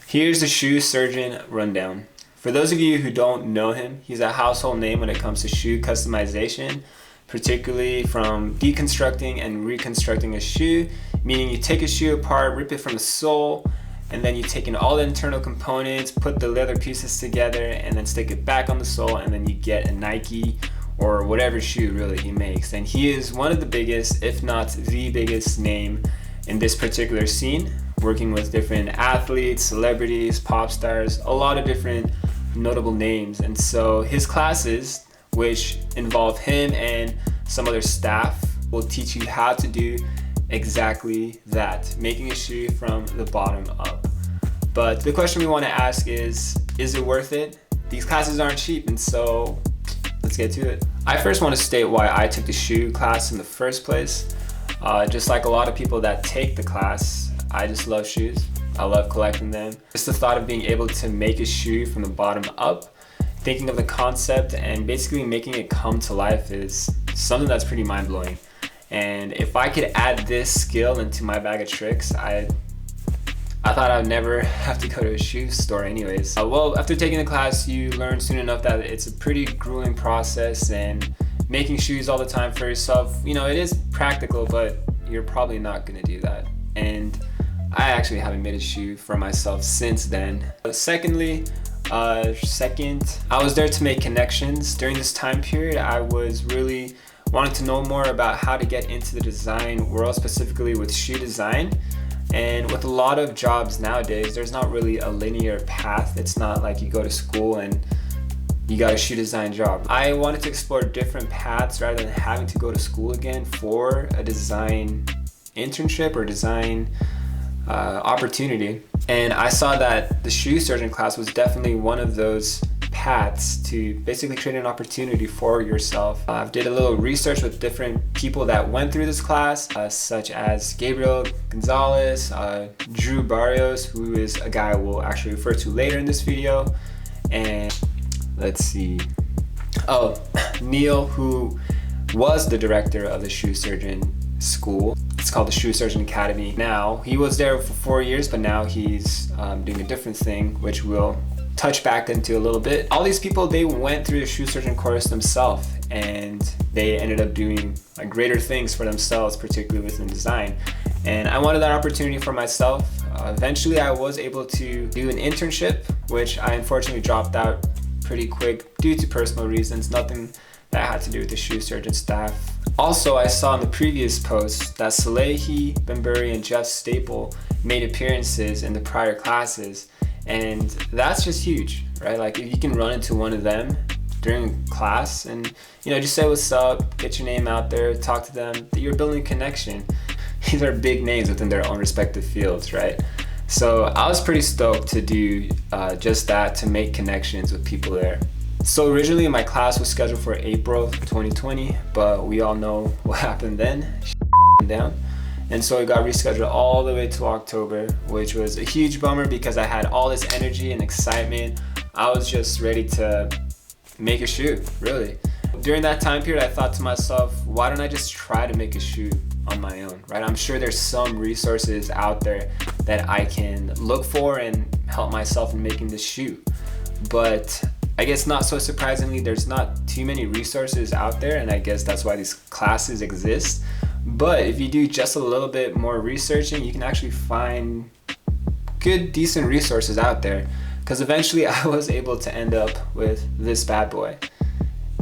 Here's the shoe surgeon rundown. For those of you who don't know him, he's a household name when it comes to shoe customization, particularly from deconstructing and reconstructing a shoe, meaning you take a shoe apart, rip it from the sole, and then you take in all the internal components, put the leather pieces together, and then stick it back on the sole, and then you get a Nike or whatever shoe really he makes. And he is one of the biggest, if not the biggest name in this particular scene, working with different athletes, celebrities, pop stars, a lot of different notable names. And so his classes, which involve him and some other staff, will teach you how to do exactly that, making a shoe from the bottom up. But the question we want to ask is it worth it? These classes aren't cheap, and so let's get to it. I first want to state why I took the shoe class in the first place. Just like a lot of people that take the class, I just love shoes. I love collecting them. Just the thought of being able to make a shoe from the bottom up, thinking of the concept and basically making it come to life is something that's pretty mind-blowing. And if I could add this skill into my bag of tricks, I thought I would never have to go to a shoe store anyways. Well, after taking the class, you learn soon enough that it's a pretty grueling process, and making shoes all the time for yourself, you know, it is practical, but you're probably not gonna do that. And I actually haven't made a shoe for myself since then. Second, I was there to make connections. During this time period, I was really wanting to know more about how to get into the design world, specifically with shoe design. And with a lot of jobs nowadays, there's not really a linear path. It's not like you go to school and you got a shoe design job. I wanted to explore different paths rather than having to go to school again for a design internship or design opportunity. And I saw that the shoe surgeon class was definitely one of those paths to basically create an opportunity for yourself. I did a little research with different people that went through this class, such as Gabriel Gonzalez, Drew Barrios, who is a guy we'll actually refer to later in this video, and let's see, Neil, who was the director of the shoe surgeon school. It's called the Shoe Surgeon Academy now. He was there for 4 years, but now he's doing a different thing, which we'll touch back into a little bit. All these people, they went through the shoe surgeon course themselves, and they ended up doing like greater things for themselves, particularly within design. And I wanted that opportunity for myself. Eventually, I was able to do an internship, which I unfortunately dropped out pretty quick due to personal reasons, nothing that had to do with the shoe surgeon staff. Also, I saw in the previous post that Salehi Benburi and Jeff Staple made appearances in the prior classes, and that's just huge, right? Like if you can run into one of them during class and, you know, just say what's up, get your name out there, talk to them, you're building a connection. These are big names within their own respective fields, right? So I was pretty stoked to do just that, to make connections with people there. So originally my class was scheduled for April 2020, but we all know what happened then, down. And so it got rescheduled all the way to October, which was a huge bummer because I had all this energy and excitement. I was just ready to make a shoe, really. During that time period, I thought to myself, why don't I just try to make a shoe on my own, right? I'm sure there's some resources out there that I can look for and help myself in making this shoe. But I guess not so surprisingly, there's not too many resources out there, and I guess that's why these classes exist. But if you do just a little bit more researching, you can actually find good, decent resources out there. Because eventually I was able to end up with this bad boy.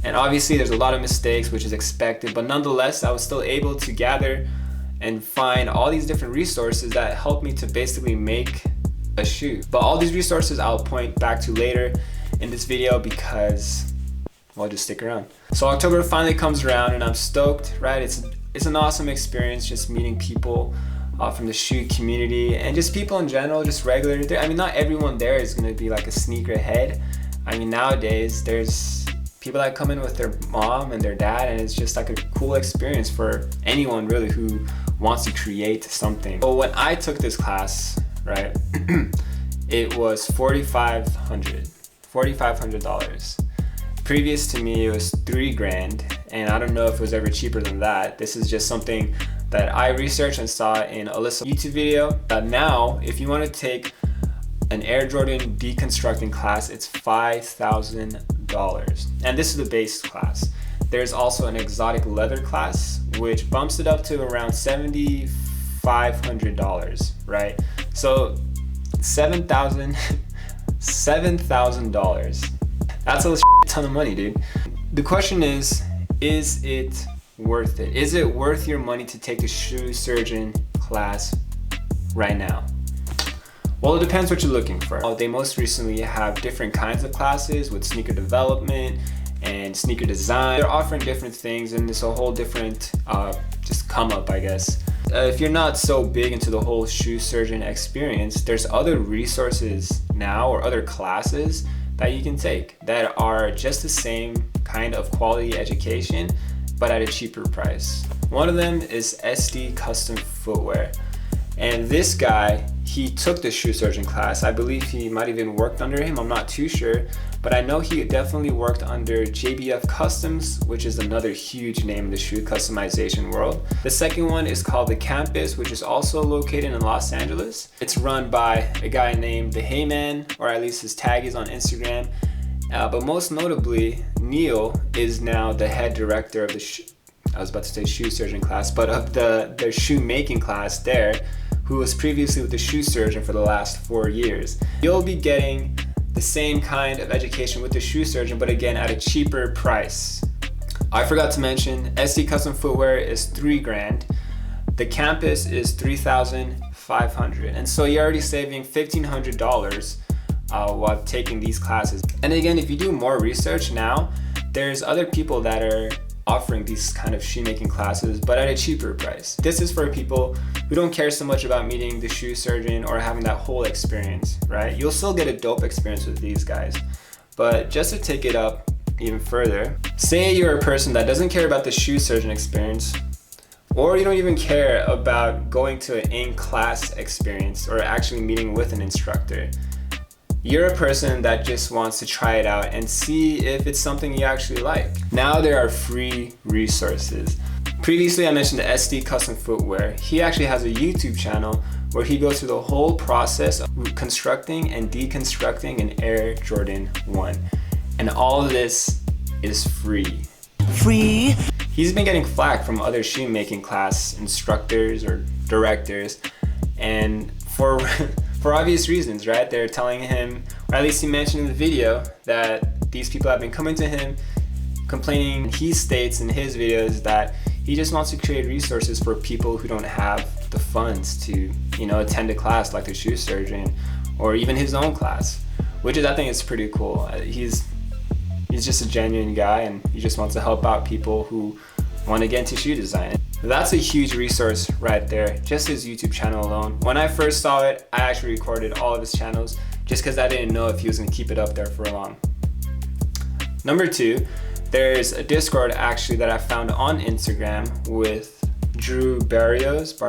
And obviously there's a lot of mistakes, which is expected, but nonetheless, I was still able to gather and find all these different resources that helped me to basically make a shoe. But all these resources I'll point back to later in this video because, well, just stick around. So October finally comes around and I'm stoked, right? It's an awesome experience just meeting people from the shoe community and just people in general, just regular. I mean, not everyone there is gonna be like a sneakerhead. I mean, nowadays there's people that come in with their mom and their dad, and it's just like a cool experience for anyone really who wants to create something. But when I took this class, right, it was $4,500. Previous to me, it was $3,000, and I don't know if it was ever cheaper than that. This is just something that I researched and saw in Alyssa's YouTube video. Now, if you want to take an Air Jordan deconstructing class, it's $5,000. And this is the base class. There's also an exotic leather class, which bumps it up to around $7,500, right? So $7,000. That's a ton of money, dude. The question is it worth it? Is it worth your money to take the shoe surgeon class right now? Well, it depends what you're looking for. They most recently have different kinds of classes with sneaker development and sneaker design. They're offering different things, and it's a whole different just come up, I guess. If you're not so big into the whole shoe surgeon experience, there's other resources now or other classes that you can take that are just the same kind of quality education, but at a cheaper price. One of them is SD Custom Footwear. And this guy, he took the shoe surgeon class. I believe he might even worked under him, I'm not too sure, but I know he definitely worked under JBF Customs, which is another huge name in the shoe customization world. The second one is called The Campus, which is also located in Los Angeles. It's run by a guy named The Heyman, or at least his tag is on Instagram. But most notably, Neil is now the head director of the shoe surgeon class, but of the shoemaking class there, who was previously with the shoe surgeon for the last 4 years. You'll be getting the same kind of education with the shoe surgeon, but again at a cheaper price. I forgot to mention, SD Custom Footwear is $3,000. The Campus is $3,500, and so you're already saving $1,500 while taking these classes. And again, if you do more research now, there's other people that are offering these kind of shoemaking classes, but at a cheaper price. This is for people who don't care so much about meeting the shoe surgeon or having that whole experience, right? You'll still get a dope experience with these guys. But just to take it up even further, say you're a person that doesn't care about the shoe surgeon experience, or you don't even care about going to an in-class experience or actually meeting with an instructor. You're a person that just wants to try it out and see if it's something you actually like. Now there are free resources. Previously I mentioned the SD Custom Footwear. He actually has a YouTube channel where he goes through the whole process of constructing and deconstructing an Air Jordan 1. And all of this is free. Free? He's been getting flack from other shoemaking class instructors or directors, and for obvious reasons, right? They're telling him, or at least he mentioned in the video, that these people have been coming to him complaining. He states in his videos that he just wants to create resources for people who don't have the funds to, attend a class like the shoe surgeon or even his own class, which is, I think, is pretty cool. He's just a genuine guy, and he just wants to help out people who want to get into shoe design. That's a huge resource right there, just his YouTube channel alone. When I first saw it, I actually recorded all of his channels just because I didn't know if he was going to keep it up there for long. Number 2, there's a Discord actually that I found on Instagram with Drew Barrios.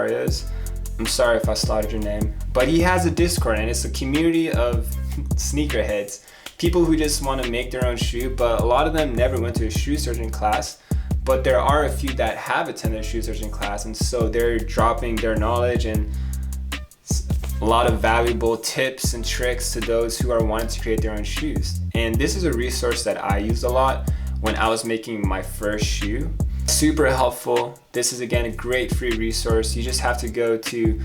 I'm sorry if I slaughtered your name, but he has a Discord, and it's a community of sneakerheads, people who just want to make their own shoe, but a lot of them never went to a shoe surgeon class. But there are a few that have attended a shoe surgeon class, and so they're dropping their knowledge and a lot of valuable tips and tricks to those who are wanting to create their own shoes. And this is a resource that I used a lot when I was making my first shoe. Super helpful. This is, again, a great free resource. You just have to go to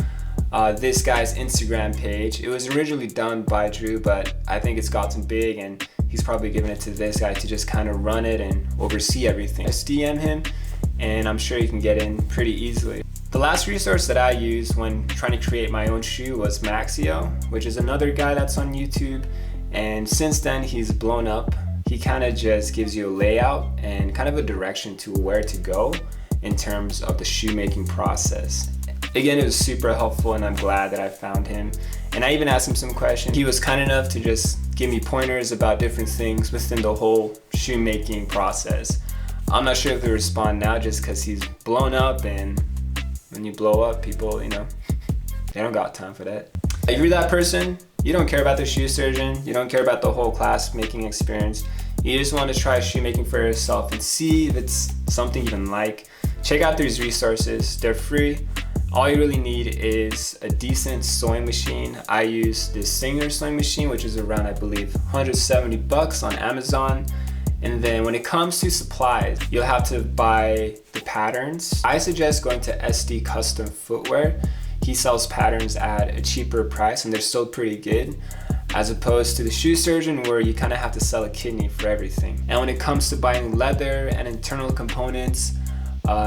this guy's Instagram page. It was originally done by Drew, but I think it's gotten big, and he's probably giving it to this guy to just kind of run it and oversee everything. Just DM him, and I'm sure you can get in pretty easily. The last resource that I used when trying to create my own shoe was Maxio, which is another guy that's on YouTube, and since then he's blown up. He kind of just gives you a layout and kind of a direction to where to go in terms of the shoemaking process. Again, it was super helpful, and I'm glad that I found him. And I even asked him some questions. He was kind enough to just give me pointers about different things within the whole shoemaking process. I'm not sure if they respond now just because he's blown up, and when you blow up, people, they don't got time for that. If you're that person, you don't care about the shoe surgeon, you don't care about the whole class making experience, you just want to try shoemaking for yourself and see if it's something you even like, check out these resources. They're free. All you really need is a decent sewing machine. I use this Singer sewing machine, which is around, I believe, 170 bucks on Amazon. And then when it comes to supplies, you'll have to buy the patterns. I suggest going to SD Custom Footwear. He sells patterns at a cheaper price and they're still pretty good, as opposed to the Shoe Surgeon where you kind of have to sell a kidney for everything. And when it comes to buying leather and internal components,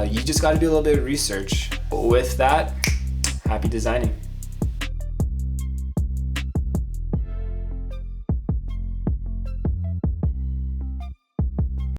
you just got to do a little bit of research. With that, happy designing.